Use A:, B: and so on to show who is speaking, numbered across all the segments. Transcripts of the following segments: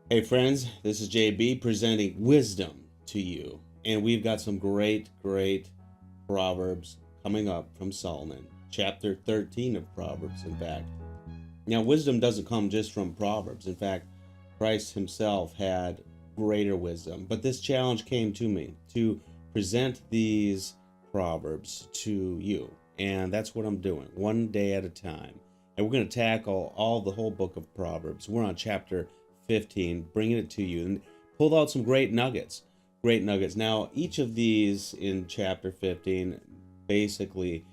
A: Hey friends, this is JB presenting wisdom to you. And we've got some great Proverbs coming up from Solomon, chapter 13 of Proverbs, in fact. Now, wisdom doesn't come just from Proverbs. In fact, Christ himself had greater wisdom. But this challenge came to me to present these Proverbs to you. And that's what I'm doing, one day at a time. And we're going to tackle the whole book of Proverbs. We're on chapter 15, bringing it to you, and pulled out some great nuggets. Great nuggets. Now, each of these in chapter 15, basically,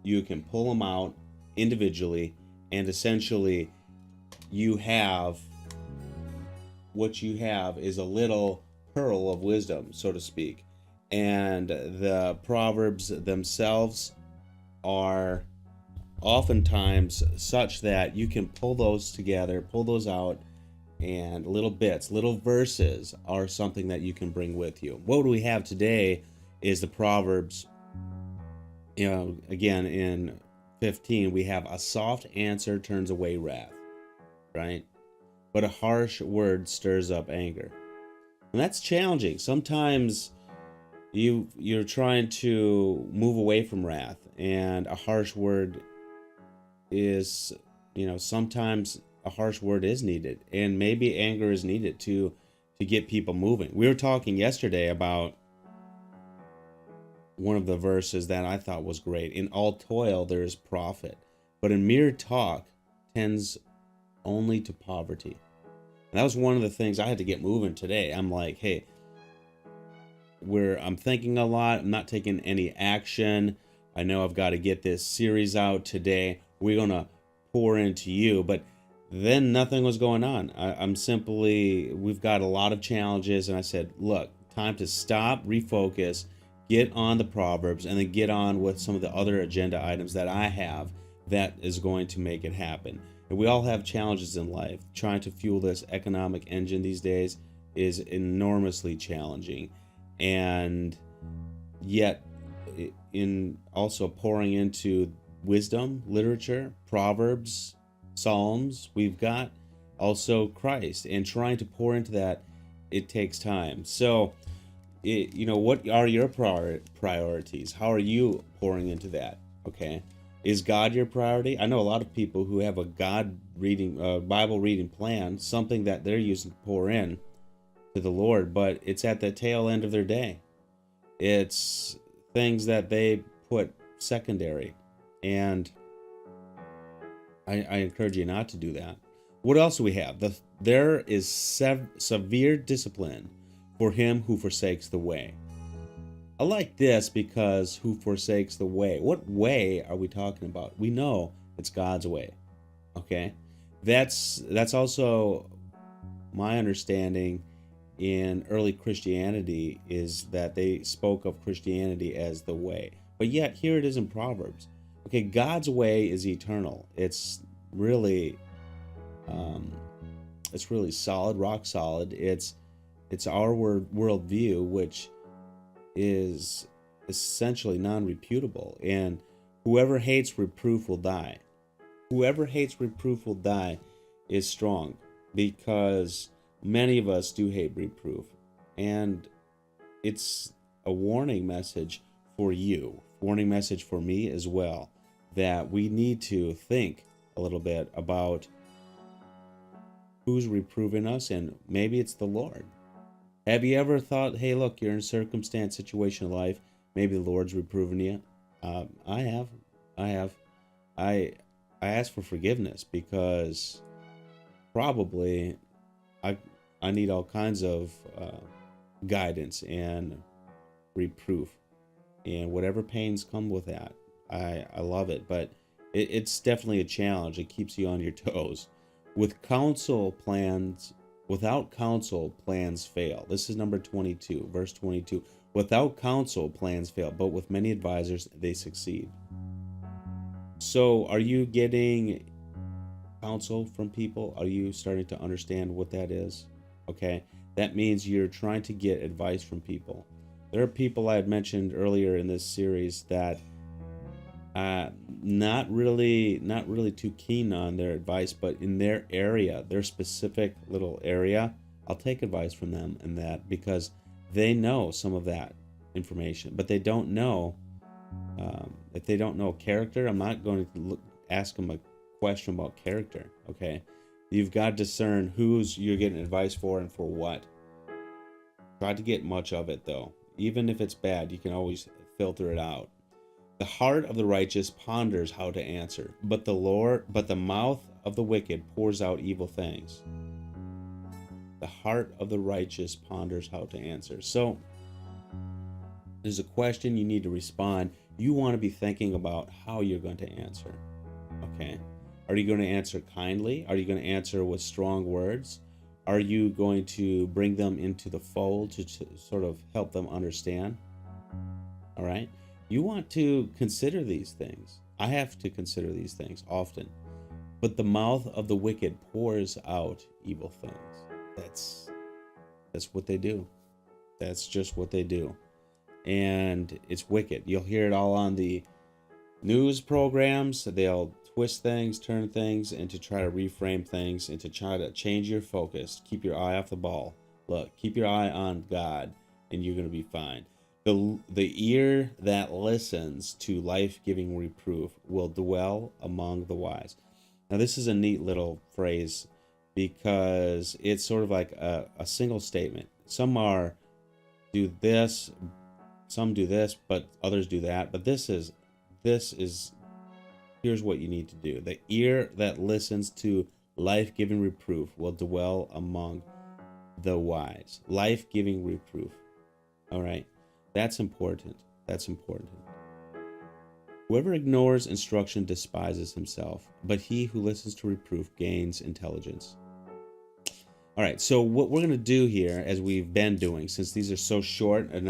A: you can pull them out individually, and essentially, you have what you have is a little pearl of wisdom, so to speak. And the Proverbs themselves are oftentimes such that you can pull those together, pull those out, and little bits, little verses are something that you can bring with you. What we have today is the Proverbs. Again, in 15, we have a soft answer turns away wrath, right? But a harsh word stirs up anger. And that's challenging. Sometimes you're trying to move away from wrath, and a harsh word is, sometimes a harsh word is needed, and maybe anger is needed to get people moving. We were talking yesterday about one of the verses that I thought was great. In all toil there is profit, but in mere talk tends only to poverty. And that was one of the things I had to get moving today. I'm like, hey, I'm thinking a lot. I'm not taking any action. I know I've got to get this series out today. We're gonna pour into you, but then nothing was going on. We've got a lot of challenges, and I said, look, time to stop, refocus, get on the Proverbs, and then get on with some of the other agenda items that I have that is going to make it happen. And we all have challenges in life. Trying to fuel this economic engine these days is enormously challenging. And yet, in also pouring into wisdom, literature, Proverbs, Psalms, we've got also Christ, and trying to pour into that, it takes time. So, what are your priorities? How are you pouring into that? Okay, is God your priority? I know a lot of people who have a Bible reading plan, something that they're using to pour in to the Lord, but it's at the tail end of their day. It's things that they put secondary, and I encourage you not to do that. What else do we have? There is severe discipline for him who forsakes the way. I like this because who forsakes the way? What way are we talking about? We know it's God's way. Okay, that's also my understanding in early Christianity, is that they spoke of Christianity as the way. But yet here it is in Proverbs. Okay, God's way is eternal. It's really solid, rock solid. It's our worldview, which is essentially non-reputable. And whoever hates reproof will die. Whoever hates reproof will die is strong, because many of us do hate reproof. And it's a warning message for you, warning message for me as well, that we need to think a little bit about who's reproving us, and maybe it's the Lord. Have you ever thought, hey, look, you're in a circumstance, situation of life, maybe the Lord's reproving you? I have. I ask for forgiveness, because probably I need all kinds of guidance and reproof, and whatever pains come with that. I love it, but it's definitely a challenge. It keeps you on your toes. Without counsel, plans fail. This is number 22, verse 22. Without counsel, plans fail, but with many advisors, they succeed. So, are you getting counsel from people? Are you starting to understand what that is? Okay, that means you're trying to get advice from people. There are people I had mentioned earlier in this series that not really too keen on their advice, but in their area, their specific little area, I'll take advice from them in that, because they know some of that information, but they don't know. If they don't know character, I'm not going to ask them a question about character. Okay, you've got to discern who's you're getting advice for and for what. Try to get much of it, though. Even if it's bad, you can always filter it out. The heart of the righteous ponders how to answer, but the mouth of the wicked pours out evil things. The heart of the righteous ponders how to answer. So there's a question you need to respond. You want to be thinking about how you're going to answer. Okay. Are you going to answer kindly? Are you going to answer with strong words? Are you going to bring them into the fold to sort of help them understand? All right. You want to consider these things. I have to consider these things often. But the mouth of the wicked pours out evil things. That's what they do. That's just what they do. And it's wicked. You'll hear it all on the news programs. They'll twist things, turn things, and to try to reframe things, and to try to change your focus. Keep your eye off the ball. Look, keep your eye on God, and you're going to be fine. The ear that listens to life-giving reproof will dwell among the wise. Now, this is a neat little phrase, because it's sort of like a single statement. Some are do this, some do this, but others do that. But this is here's what you need to do. The ear that listens to life-giving reproof will dwell among the wise. Life-giving reproof. All right. That's important. That's important. Whoever ignores instruction despises himself, but he who listens to reproof gains intelligence. All right, so what we're going to do here, as we've been doing, since these are so short and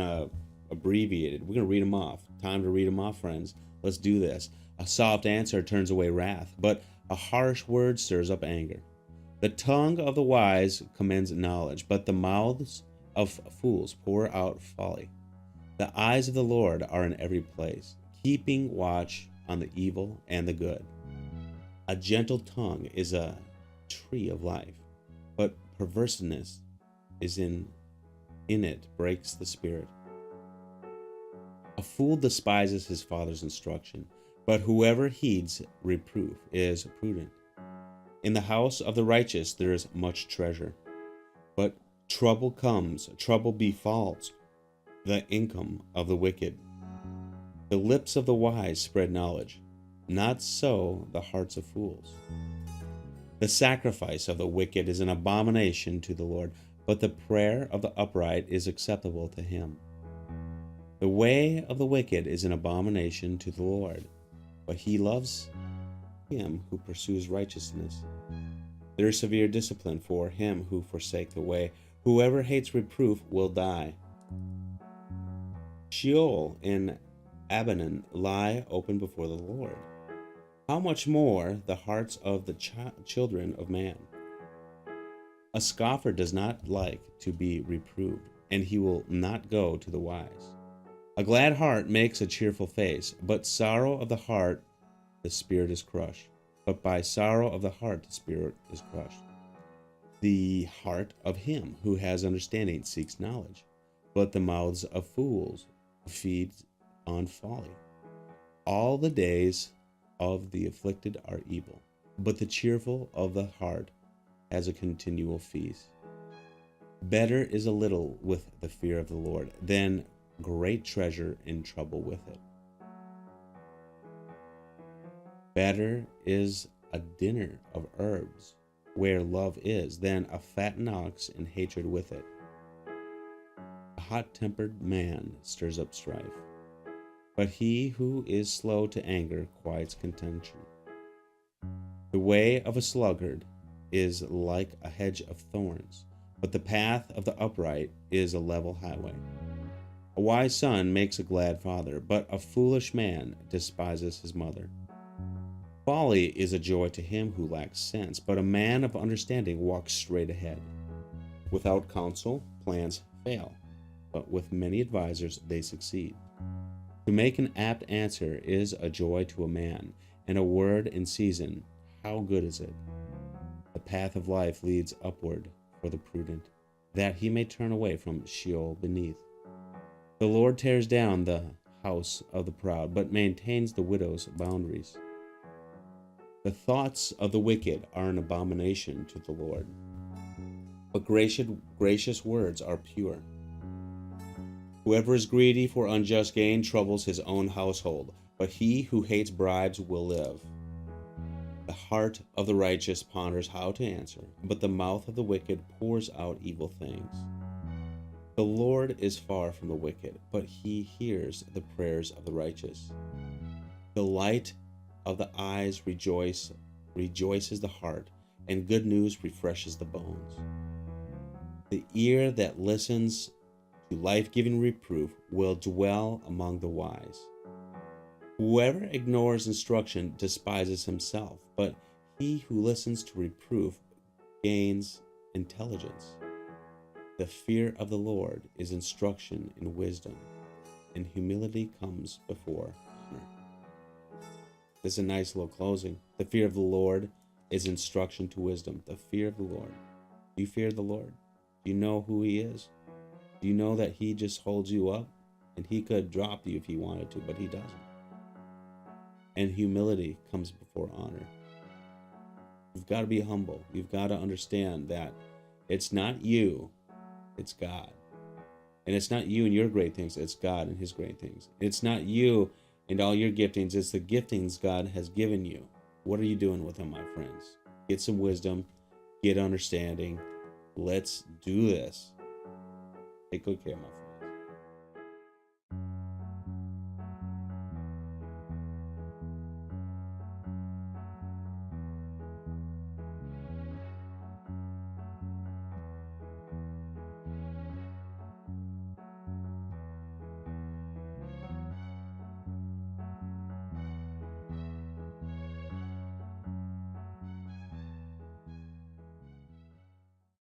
A: abbreviated, we're going to read them off. Time to read them off, friends. Let's do this. A soft answer turns away wrath, but a harsh word stirs up anger. The tongue of the wise commends knowledge, but the mouths of fools pour out folly. The eyes of the Lord are in every place, keeping watch on the evil and the good. A gentle tongue is a tree of life, but perverseness is in it breaks the spirit. A fool despises his father's instruction, but whoever heeds reproof is prudent. In the house of the righteous there is much treasure, but trouble befalls the income of the wicked. The lips of the wise spread knowledge, not so the hearts of fools. The sacrifice of the wicked is an abomination to the Lord, but the prayer of the upright is acceptable to him. The way of the wicked is an abomination to the Lord, but he loves him who pursues righteousness. There is severe discipline for him who forsake the way. Whoever hates reproof will die. Sheol and Abaddon lie open before the Lord. How much more the hearts of the children of man? A scoffer does not like to be reproved, and he will not go to the wise. A glad heart makes a cheerful face, but sorrow of the heart the spirit is crushed. But by sorrow of the heart the spirit is crushed. The heart of him who has understanding seeks knowledge, but the mouths of fools feed on folly. All the days of the afflicted are evil, but the cheerful of the heart has a continual feast. Better is a little with the fear of the Lord than great treasure in trouble with it. Better is a dinner of herbs where love is than a fattened ox in hatred with it. A hot-tempered man stirs up strife, but he who is slow to anger quiets contention. The way of a sluggard is like a hedge of thorns, but the path of the upright is a level highway. A wise son makes a glad father, but a foolish man despises his mother. Folly is a joy to him who lacks sense, but a man of understanding walks straight ahead. Without counsel, plans fail, but with many advisers they succeed. To make an apt answer is a joy to a man, and a word in season, how good is it? The path of life leads upward for the prudent, that he may turn away from Sheol beneath. The Lord tears down the house of the proud, but maintains the widow's boundaries. The thoughts of the wicked are an abomination to the Lord, but gracious words are pure. Whoever is greedy for unjust gain troubles his own household, but he who hates bribes will live. The heart of the righteous ponders how to answer, but the mouth of the wicked pours out evil things. The Lord is far from the wicked, but he hears the prayers of the righteous. The light of the eyes rejoices the heart, and good news refreshes the bones. The ear that listens to life-giving reproof will dwell among the wise. Whoever ignores instruction despises himself, but he who listens to reproof gains intelligence. The fear of the Lord is instruction in wisdom, and humility comes before honor. This is a nice little closing. The fear of the Lord is instruction to wisdom. The fear of the Lord. Do you fear the Lord? Do you know who he is? Do you know that he just holds you up? And he could drop you if he wanted to, but he doesn't. And humility comes before honor. You've got to be humble. You've got to understand that it's not you, it's God. And it's not you and your great things, it's God and his great things. It's not you and all your giftings, it's the giftings God has given you. What are you doing with them, my friends? Get some wisdom, get understanding. Let's do this. Take good care, my friends.